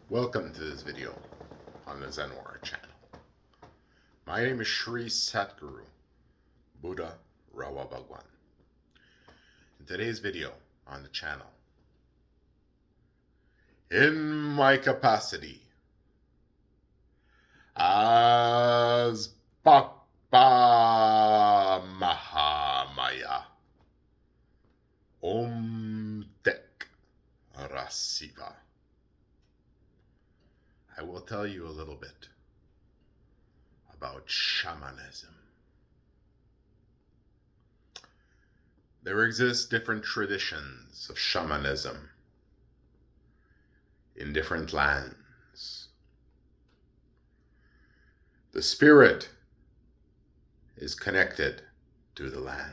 Welcome to this video on the Zen Warrior channel. My name is Sri Satguru Buddha Rawa Bhagwan. In today's video on the channel, in my capacity as Papa Mahamaya Om Tek Rasiva, I will tell you a little bit about shamanism. There exist different traditions of shamanism in different lands. The spirit is connected to the land.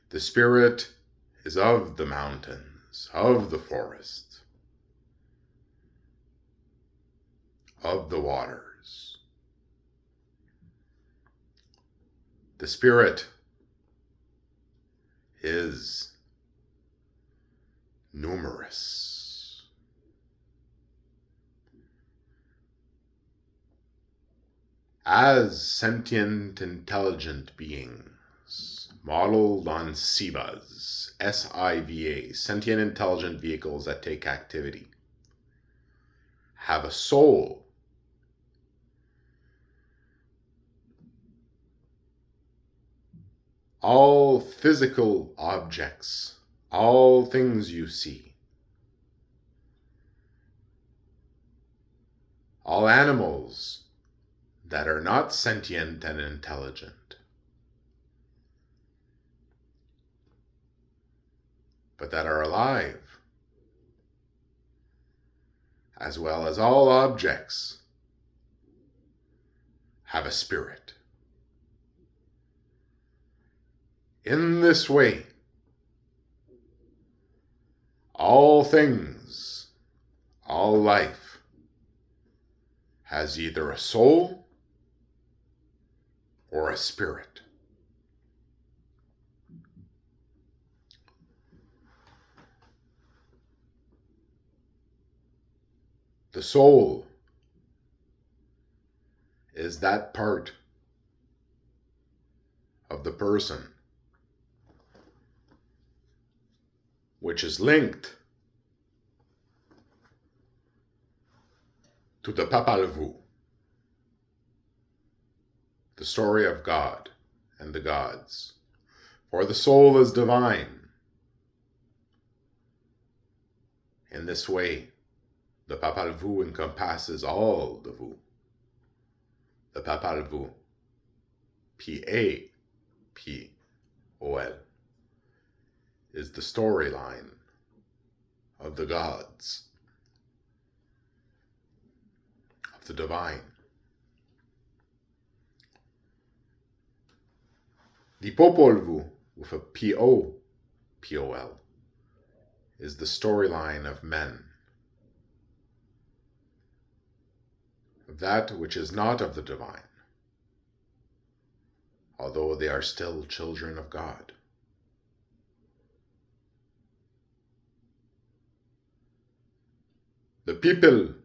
The spirit is of the mountains, of the forest, of the waters. The spirit is numerous. As sentient, intelligent beings, modeled on SIVAs, SIVA, sentient intelligent vehicles that take activity, have a soul. All physical objects, all things you see, all animals that are not sentient and intelligent, but that are alive, as well as all objects, have a spirit. In this way, all things, all life, has either a soul or a spirit. The soul is that part of the person which is linked to the Popol Vuh, the story of God and the gods. For the soul is divine. In this way, the Popol Vuh encompasses all the Vuh. The Popol Vuh, P-A-P-O-L, is the storyline of the gods, of the divine. The Popol Vuh, with a P-O-P-O-L, is the storyline of men, of that which is not of the divine, although they are still children of God. The People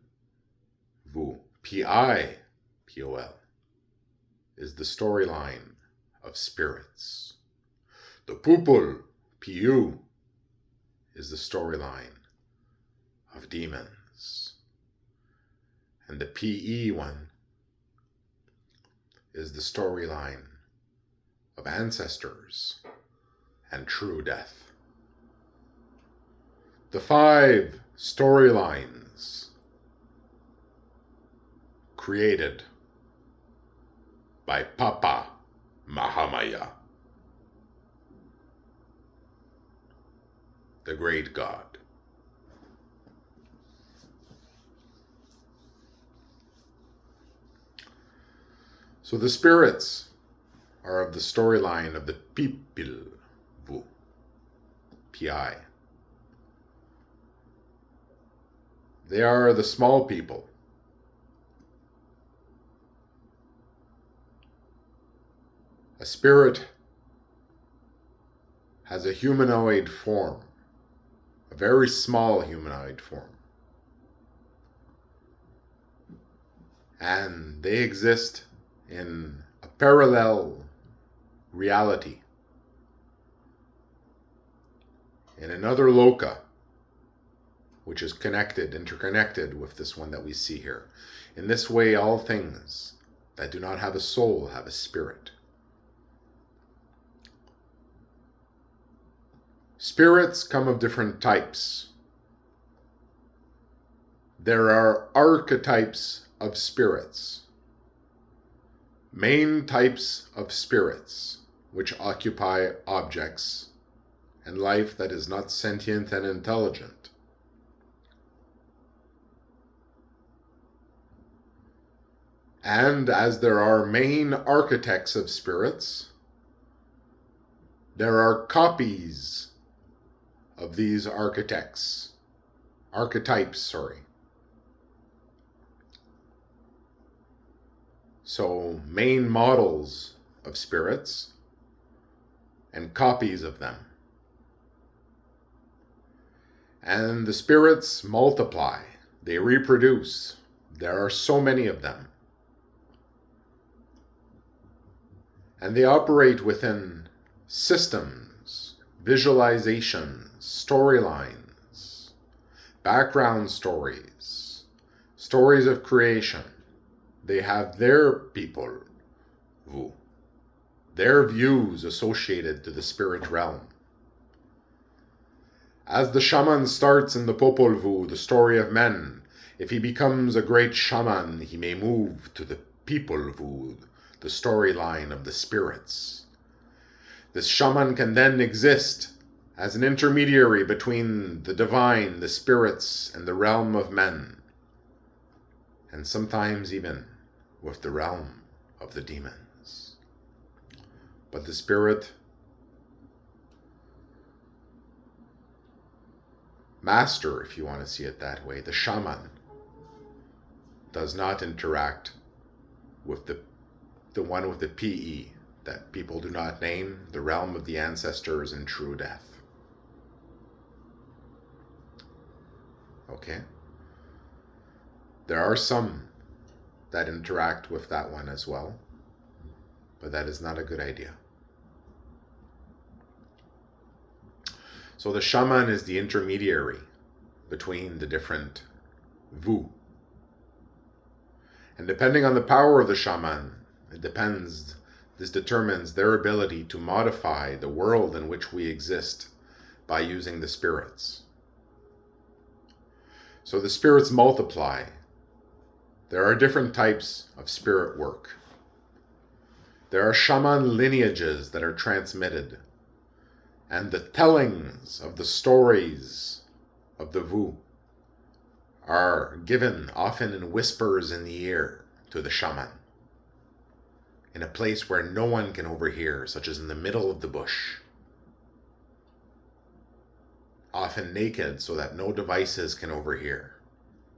Vuh, P-I-P-O-L, is the storyline of spirits. The Pupul, P-U, is the storyline of demons. And the P-E one is the storyline of ancestors and true death. The 5 storylines created by Papa Mahamaya, the great God. So the spirits are of the storyline of the People Vuh, P-I. They are the small people. A spirit has a humanoid form, a very small humanoid form. and they exist in a parallel reality, in another loka, which is interconnected with this one that we see here. In this way, all things that do not have a soul have a spirit. Spirits come of different types. There are archetypes of spirits, main types of spirits, which occupy objects and life that is not sentient and intelligent. And as there are main architects of spirits, there are copies of these archetypes. So main models of spirits and copies of them. And the spirits multiply, they reproduce. There are so many of them. And they operate within systems, visualizations, storylines, background stories, stories of creation. They have their people, their views associated to the spirit realm. As the shaman starts in the Popol Vuh, the story of men, if he becomes a great shaman, he may move to the People Vuh, the storyline of the spirits. This shaman can then exist as an intermediary between the divine, the spirits, and the realm of men, and sometimes even with the realm of the demons. But the spirit master, if you want to see it that way, the shaman, does not interact with the one with the PE that people do not name, the realm of the ancestors and true death. Okay? There are some that interact with that one as well, but that is not a good idea. So the shaman is the intermediary between the different Vu. And depending on the power of the shaman, this determines their ability to modify the world in which we exist by using the spirits. So the spirits multiply. There are different types of spirit work. There are shaman lineages that are transmitted, and the tellings of the stories of the Vu are given often in whispers in the ear to the shaman, in a place where no one can overhear, such as in the middle of the bush, often naked so that no devices can overhear.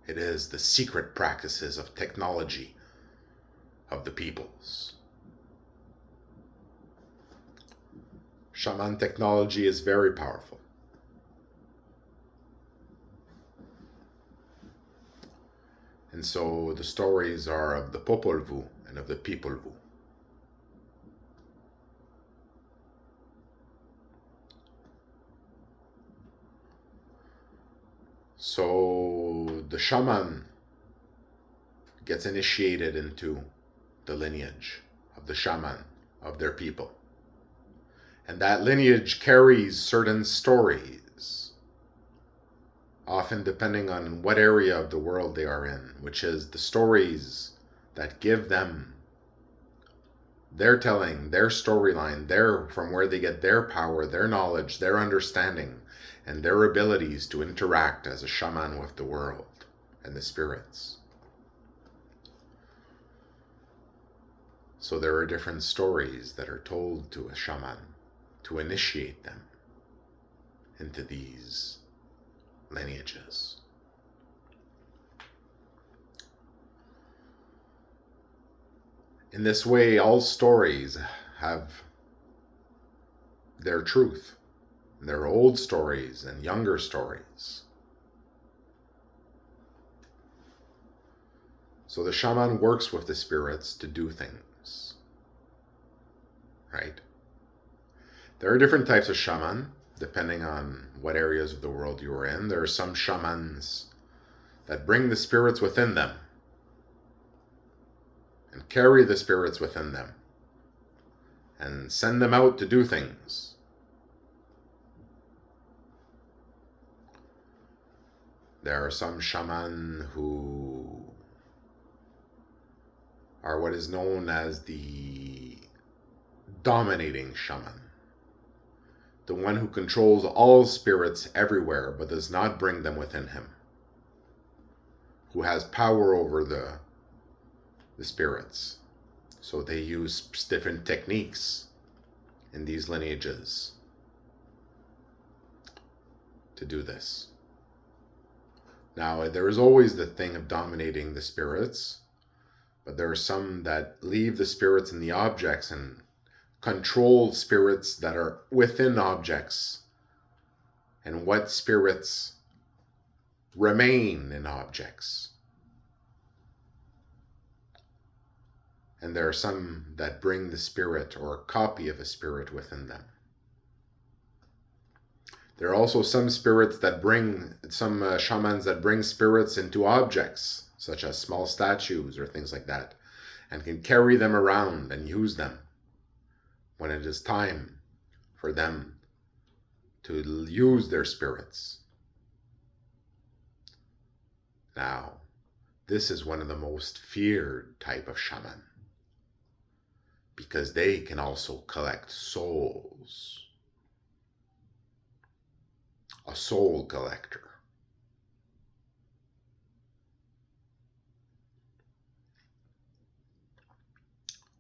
It is the secret practices of technology of the peoples. Shaman technology is very powerful. And so the stories are of the Popol Vuh and of the People Vuh. So the shaman gets initiated into the lineage of the shaman of their people. And that lineage carries certain stories, often depending on what area of the world they are in, which is the stories that give them their telling, their storyline, from where they get their power, their knowledge, their understanding, and their abilities to interact as a shaman with the world and the spirits. So there are different stories that are told to a shaman to initiate them into these lineages. In this way, all stories have their truth. There are old stories and younger stories. So the shaman works with the spirits to do things, right? There are different types of shaman, depending on what areas of the world you are in. There are some shamans that bring the spirits within them and carry the spirits within them and send them out to do things. There are some shaman who are what is known as the dominating shaman, the one who controls all spirits everywhere but does not bring them within him, who has power over the spirits. So they use different techniques in these lineages to do this. Now, there is always the thing of dominating the spirits, but there are some that leave the spirits in the objects and control spirits that are within objects, and what spirits remain in objects. And there are some that bring the spirit or a copy of a spirit within them. There are also some spirits that bring, some shamans that bring spirits into objects, such as small statues or things like that, and can carry them around and use them when it is time for them to use their spirits. Now, this is one of the most feared type of shaman, because they can also collect souls. A soul collector.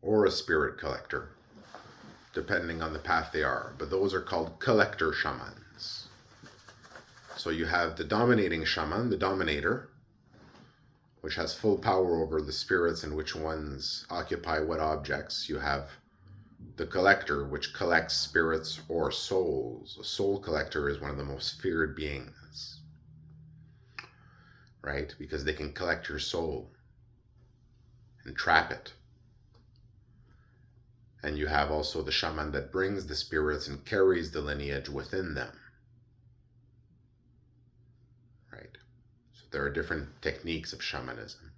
Or a spirit collector, depending on the path they are. But those are called collector shamans. So you have the dominating shaman, the dominator, which has full power over the spirits and which ones occupy what objects. You have the collector, which collects spirits or souls. A soul collector is one of the most feared beings, right? Because they can collect your soul and trap it. And you have also the shaman that brings the spirits and carries the lineage within them, right? So there are different techniques of shamanism.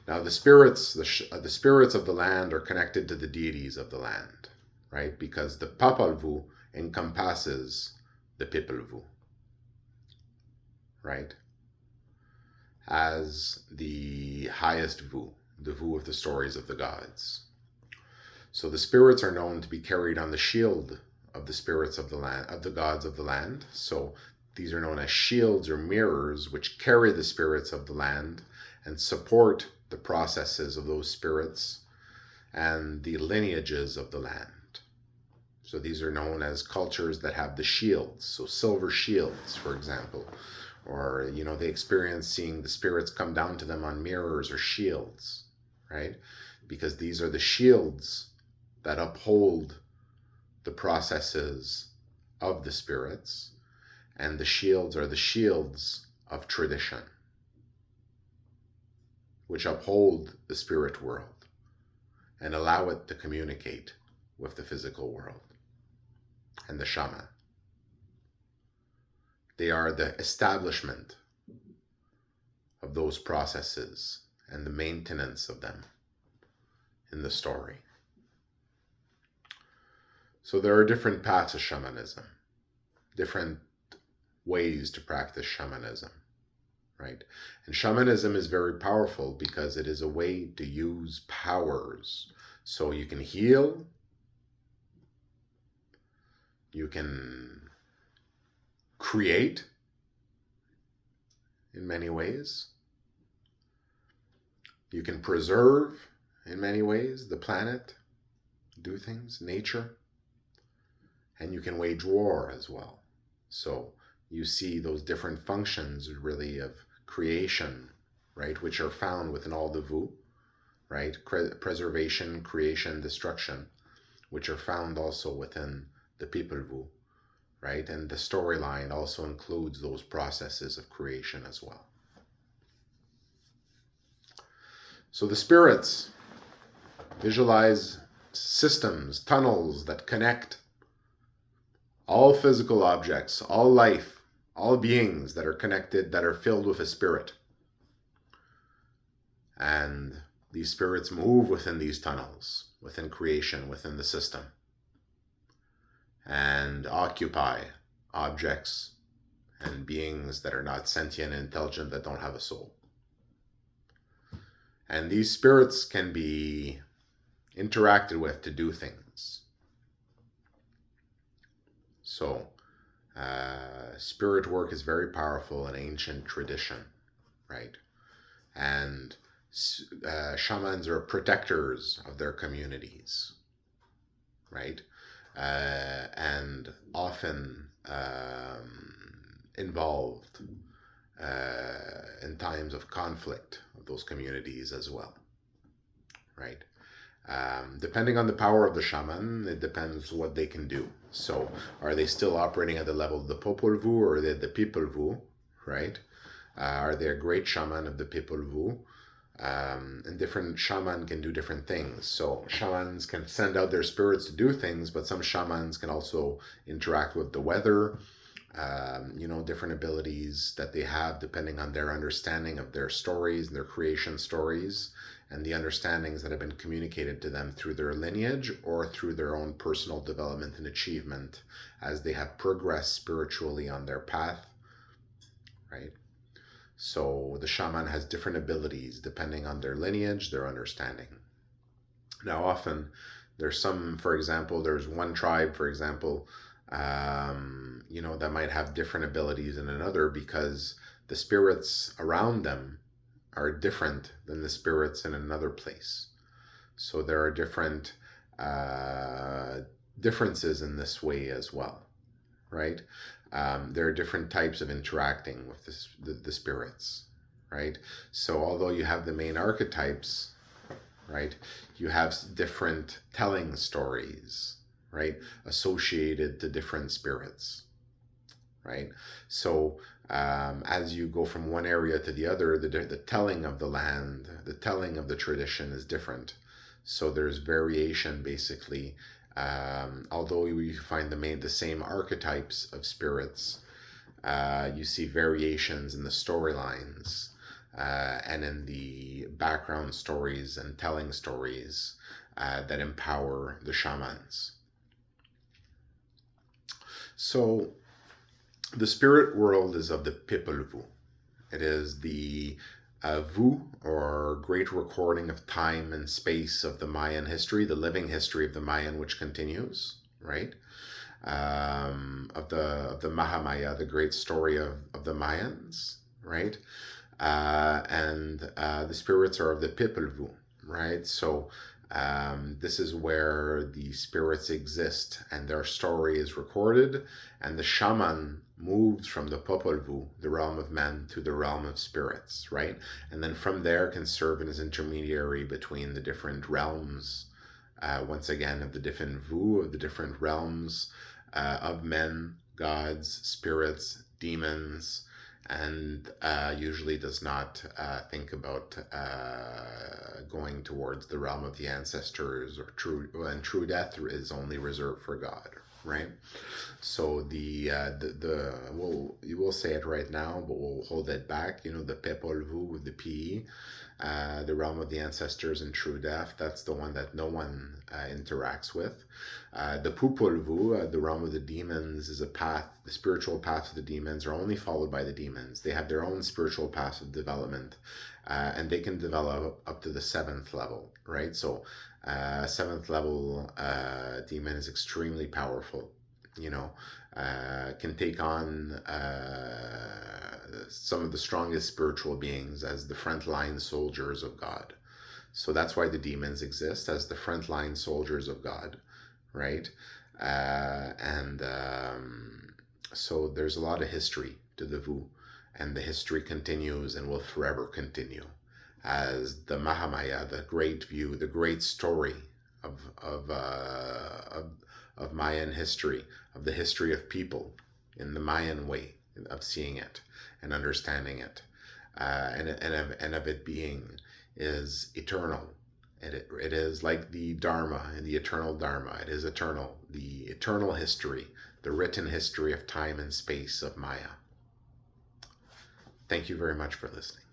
Now the spirits of the land are connected to the deities of the land, right? Because the Papalvu encompasses the Pipalvu, right? As the highest Vu, the Vu of the stories of the gods. So the spirits are known to be carried on the shield of the spirits of the land, of the gods of the land. So these are known as shields or mirrors, which carry the spirits of the land and support the processes of those spirits and the lineages of the land. So these are known as cultures that have the shields. So silver shields, for example, or, you know, they experience seeing the spirits come down to them on mirrors or shields, right? Because these are the shields that uphold the processes of the spirits, and the shields are the shields of tradition, which uphold the spirit world and allow it to communicate with the physical world and the shaman. They are the establishment of those processes and the maintenance of them in the story. So there are different paths of shamanism, different ways to practice shamanism, right? And shamanism is very powerful because it is a way to use powers. So you can heal, you can create in many ways, you can preserve in many ways the planet, do things, nature, and you can wage war as well. So you see those different functions really of creation, right, which are found within all the Vu, right? Preservation, creation, destruction, which are found also within the People Vu, right? And the storyline also includes those processes of creation as well. So the spirits visualize systems, tunnels that connect all physical objects, all life, all beings that are connected, that are filled with a spirit. And these spirits move within these tunnels, within creation, within the system, and occupy objects and beings that are not sentient and intelligent, that don't have a soul. And these spirits can be interacted with to do things. So, spirit work is very powerful in ancient tradition, right? And shamans are protectors of their communities, right? And often involved in times of conflict of those communities as well, right? Depending on the power of the shaman, it depends what they can do. So are they still operating at the level of the Popol Vuh, or are they the People Vuh, right? Are they a great shaman of the People Vuh? And different shaman can do different things. So shamans can send out their spirits to do things, but some shamans can also interact with the weather, different abilities that they have depending on their understanding of their stories and their creation stories, and the understandings that have been communicated to them through their lineage or through their own personal development and achievement as they have progressed spiritually on their path, right? So the shaman has different abilities depending on their lineage, their understanding. Now, often there's some, for example, there's one tribe, for example, that might have different abilities than another, because the spirits around them are different than the spirits in another place. So there are different differences in this way as well, right? There are different types of interacting with the spirits, right? So although you have the main archetypes, right, you have different telling stories, right, associated to different spirits, right? So as you go from one area to the other, the telling of the land, the telling of the tradition is different. So there's variation, basically. Although we find the same archetypes of spirits, you see variations in the storylines and in the background stories and telling stories that empower the shamans. So the spirit world is of the People Vuh. It is the Vuh, or great recording of time and space of the Mayan history, the living history of the Mayan, which continues, right? Of the Mahamaya, the great story of the Mayans, right? And the spirits are of the People Vuh, right? So this is where the spirits exist and their story is recorded, and the shaman moves from the Popol Vuh, the realm of men, to the realm of spirits, right? And then from there can serve as intermediary between the different realms, once again, of the different Vuh, of the different realms of men, gods, spirits, demons, and usually does not think about going towards the realm of the ancestors, or true death is only reserved for God, right? So you will say it right now, but we'll hold it back. The Popol Vuh with the P, the realm of the ancestors and true death. That's the one that no one interacts with. The Popol Vuh, the realm of the demons, is a path. The spiritual path of the demons are only followed by the demons. They have their own spiritual path of development, and they can develop up to the 7th level, right? So 7th level demon is extremely powerful. Can take on some of the strongest spiritual beings as the frontline soldiers of God. So that's why the demons exist, as the frontline soldiers of God, right? So there's a lot of history to the Vuh, and the history continues and will forever continue as the Mahamaya, the great view, the great story of Mayan history, of the history of people in the Mayan way of seeing it and understanding it, and of it being is eternal. It is like the Dharma and the eternal Dharma. It is eternal, the eternal history, the written history of time and space of Maya. Thank you very much for listening.